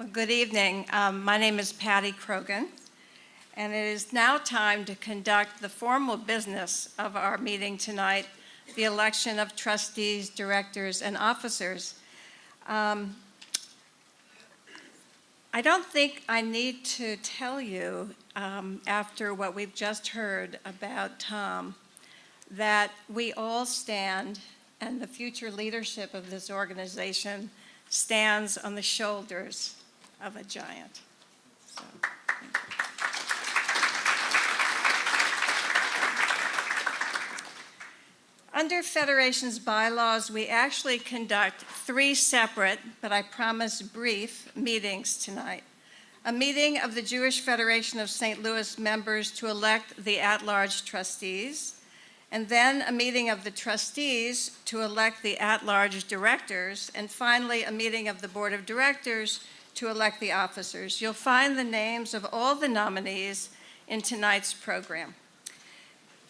Well, good evening. My name is Patty Krogan, and it is now time to conduct the formal business of our meeting tonight, the election of trustees, directors, and officers. I don't think I need to tell you, after what we've just heard about Tom, that we all stand, and the future leadership of this organization stands on the shoulders of a giant. So, thank you. Under Federation's bylaws, we actually conduct 3 separate, but I promise brief, meetings tonight. A meeting of the Jewish Federation of St. Louis members to elect the at-large trustees, and then a meeting of the trustees to elect the at-large directors, and finally a meeting of the board of directors to elect the officers. You'll find the names of all the nominees in tonight's program.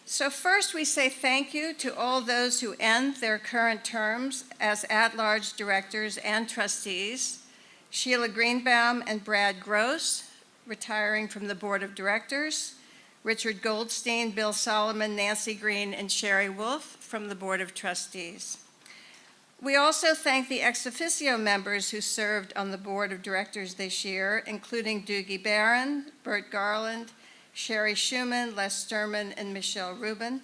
So first we say thank you to all those who end their current terms as at-large directors and trustees. Sheila Greenbaum and Brad Gross, retiring from the board of directors. Richard Goldstein, Bill Solomon, Nancy Green, and Sherry Wolf from the Board of Trustees. We also thank the ex officio members who served on the Board of Directors this year, including Doogie Barron, Bert Garland, Sherry Schuman, Les Sturman, and Michelle Rubin,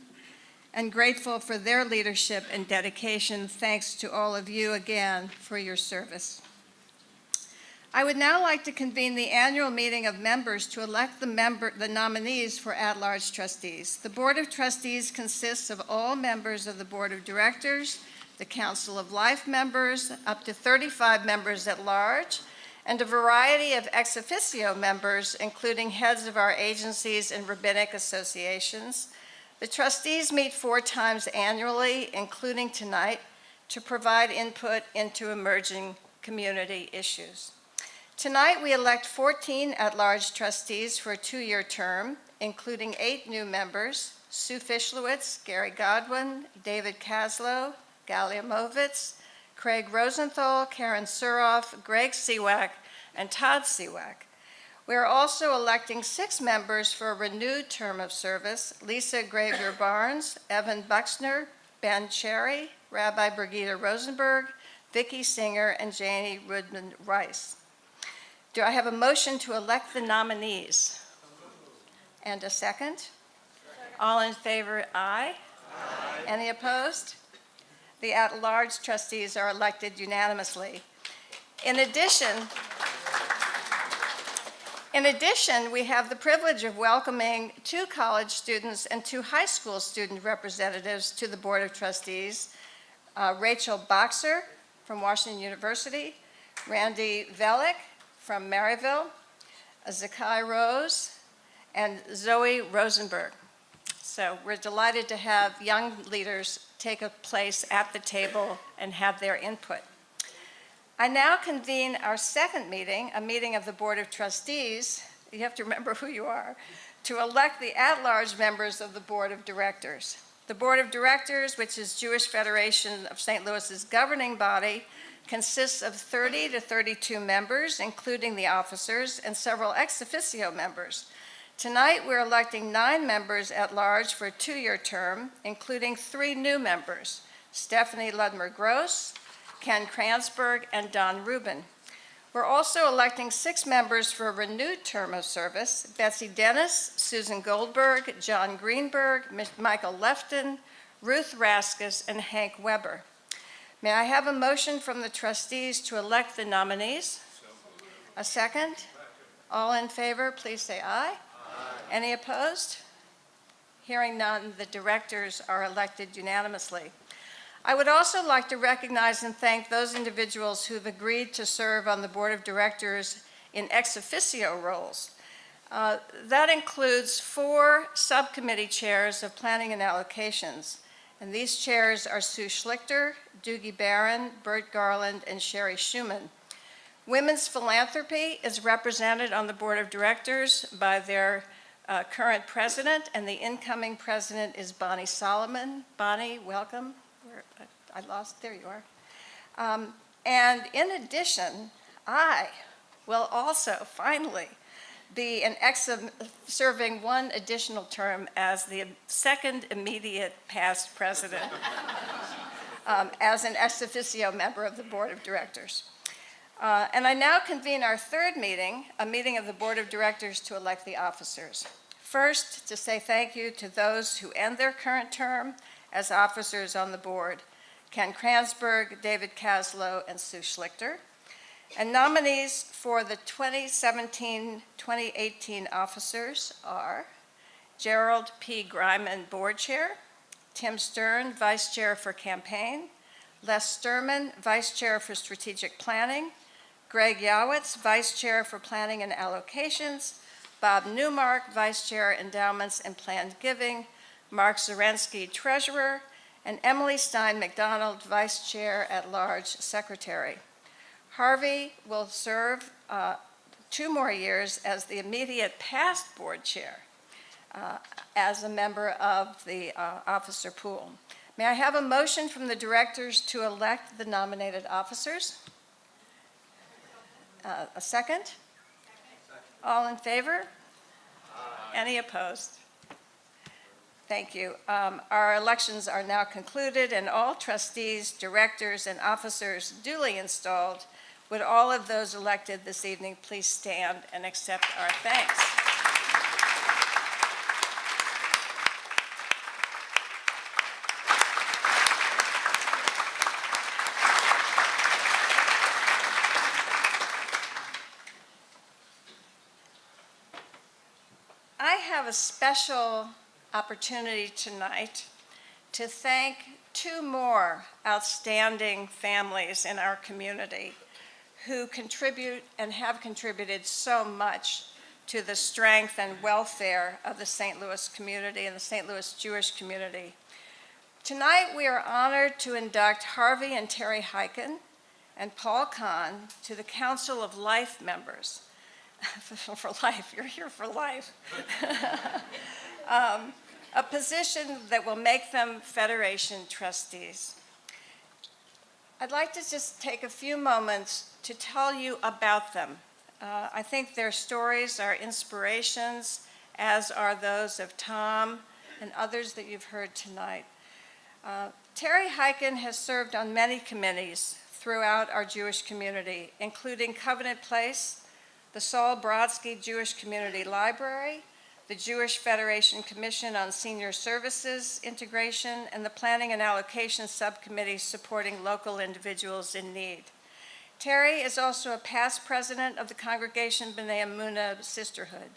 and grateful for their leadership and dedication. Thanks to all of you again for your service. I would now like to convene the annual meeting of members to elect the nominees for at-large trustees. The Board of Trustees consists of all members of the Board of Directors, the Council of Life members, up to 35 members at large, and a variety of ex officio members, including heads of our agencies and rabbinic associations. The trustees meet 4 times annually, including tonight, to provide input into emerging community issues. Tonight, we elect 14 at-large trustees for a 2-year term, including 8 new members: Sue Fishlowitz, Gary Godwin, David Kaslow, Galia Movitz, Craig Rosenthal, Karen Suroff, Greg Siwak, and Todd Siwak. We are also electing 6 members for a renewed term of service: Lisa Gravier Barnes, Evan Buxner, Ben Cherry, Rabbi Brigitte Rosenberg, Vicki Singer, and Janie Rudman Rice. Do I have a motion to elect the nominees? And a second? All in favor, aye. Aye. Any opposed? The at-large trustees are elected unanimously. In addition, we have the privilege of welcoming 2 college students and 2 high school student representatives to the Board of Trustees: Rachel Boxer from Washington University, Randy Velick from Maryville, Zakai Rose, and Zoe Rosenberg. So we're delighted to have young leaders take a place at the table and have their input. I now convene our second meeting, a meeting of the Board of Trustees, you have to remember who you are, to elect the at-large members of the Board of Directors. The Board of Directors, which is Jewish Federation of St. Louis's governing body, consists of 30 to 32 members, including the officers, and several ex officio members. Tonight, we're electing 9 members at large for a 2-year term, including 3 new members: Stephanie Ludmer-Gross, Ken Kranzberg, and Don Rubin. We're also electing 6 members for a renewed term of service: Betsy Dennis, Susan Goldberg, John Greenberg, Michael Lefton, Ruth Raskus, and Hank Weber. May I have a motion from the trustees to elect the nominees? A second? All in favor, please say aye. Aye. Any opposed? Hearing none, the directors are elected unanimously. I would also like to recognize and thank those individuals who have agreed to serve on the Board of Directors in ex officio roles. That includes 4 subcommittee chairs of planning and allocations. And these chairs are Sue Schlichter, Doogie Barron, Bert Garland, and Sherry Schuman. Women's philanthropy is represented on the Board of Directors by their current president, and the incoming president is Bonnie Solomon. Bonnie, welcome. There you are. And in addition, I will also finally be serving one additional term as the second immediate past president, as an ex officio member of the board of directors. And I now convene our third meeting, a meeting of the board of directors to elect the officers. First, to say thank you to those who end their current term as officers on the board: Ken Kranzberg, David Kaslow, and Sue Schlichter. And nominees for the 2017-2018 officers are Gerald P. Greiman, Board Chair; Tim Stern, Vice Chair for Campaign; Les Sturman, Vice Chair for Strategic Planning; Greg Yowitz, Vice Chair for Planning and Allocations; Bob Newmark, Vice Chair, Endowments and Planned Giving; Mark Zarensky, Treasurer; and Emily Stein McDonald, Vice Chair at Large, Secretary. Harvey will serve 2 more years as the immediate past board chair as a member of the officer pool. May I have a motion from the directors to elect the nominated officers? A second? All in favor? Any opposed? Thank you. Our elections are now concluded, and all trustees, directors, and officers duly installed. Would all of those elected this evening please stand and accept our thanks? I have a special opportunity tonight to thank 2 more outstanding families in our community who contribute and have contributed so much to the strength and welfare of the St. Louis community and the St. Louis Jewish community. Tonight we are honored to induct Harvey and Terry Heiken and Paul Kahn to the Council of Life members. For life, you're here for life. A position that will make them Federation trustees. I'd like to just take a few moments to tell you about them. I think their stories are inspirations, as are those of Tom and others that you've heard tonight. Terry Heiken has served on many committees throughout our Jewish community, including Covenant Place, the Saul Brodsky Jewish Community Library, the Jewish Federation Commission on Senior Services Integration, and the Planning and Allocation Subcommittee supporting local individuals in need. Terry is also a past president of the Congregation B'nai Emunah Sisterhood.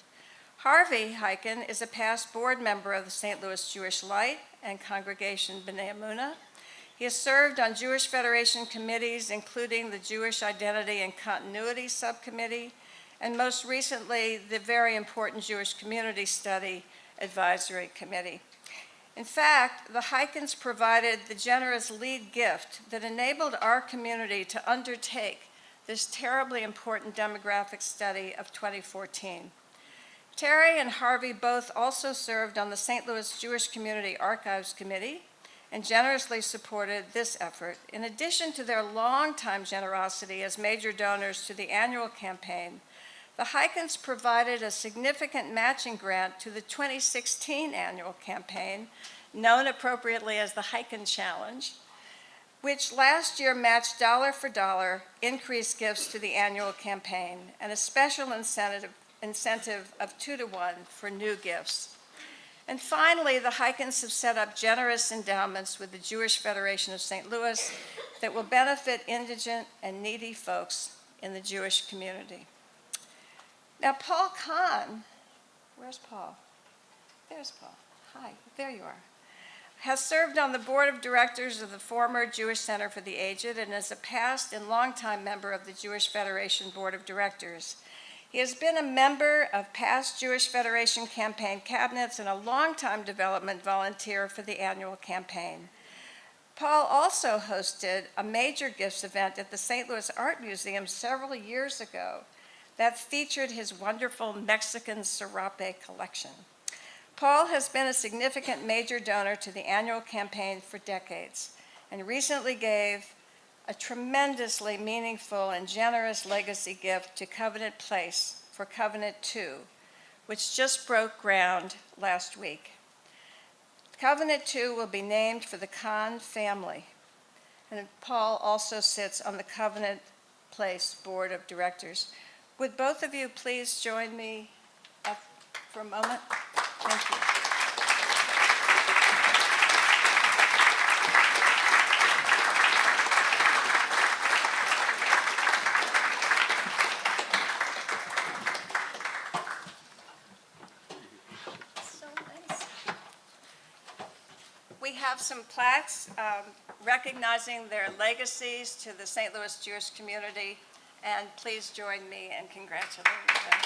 Harvey Heiken is a past board member of the St. Louis Jewish Light and Congregation B'nai Emunah. He has served on Jewish Federation committees, including the Jewish Identity and Continuity Subcommittee, and most recently, the very important Jewish Community Study Advisory Committee. In fact, the Heikens provided the generous lead gift that enabled our community to undertake this terribly important demographic study of 2014. Terry and Harvey both also served on the St. Louis Jewish Community Archives Committee and generously supported this effort, in addition to their longtime generosity as major donors to the annual campaign. The Heikens provided a significant matching grant to the 2016 annual campaign, known appropriately as the Heiken Challenge, which last year matched dollar for dollar increased gifts to the annual campaign and a special incentive of 2-to-1 for new gifts. And finally, the Heikens have set up generous endowments with the Jewish Federation of St. Louis that will benefit indigent and needy folks in the Jewish community. Now, Paul Kahn, where's Paul? There's Paul. Hi, there you are. Has served on the board of directors of the former Jewish Center for the Aged and is a past and longtime member of the Jewish Federation Board of Directors. He has been a member of past Jewish Federation campaign cabinets and a longtime development volunteer for the annual campaign. Paul also hosted a major gifts event at the St. Louis Art Museum several years ago that featured his wonderful Mexican serape collection. Paul has been a significant major donor to the annual campaign for decades and recently gave a tremendously meaningful and generous legacy gift to Covenant Place for Covenant 2, which just broke ground last week. Covenant 2 will be named for the Kahn family, and Paul also sits on the Covenant Place Board of Directors. Would both of you please join me up for a moment? Thank you. So nice. We have some plaques recognizing their legacies to the St. Louis Jewish community, and please join me in congratulating them.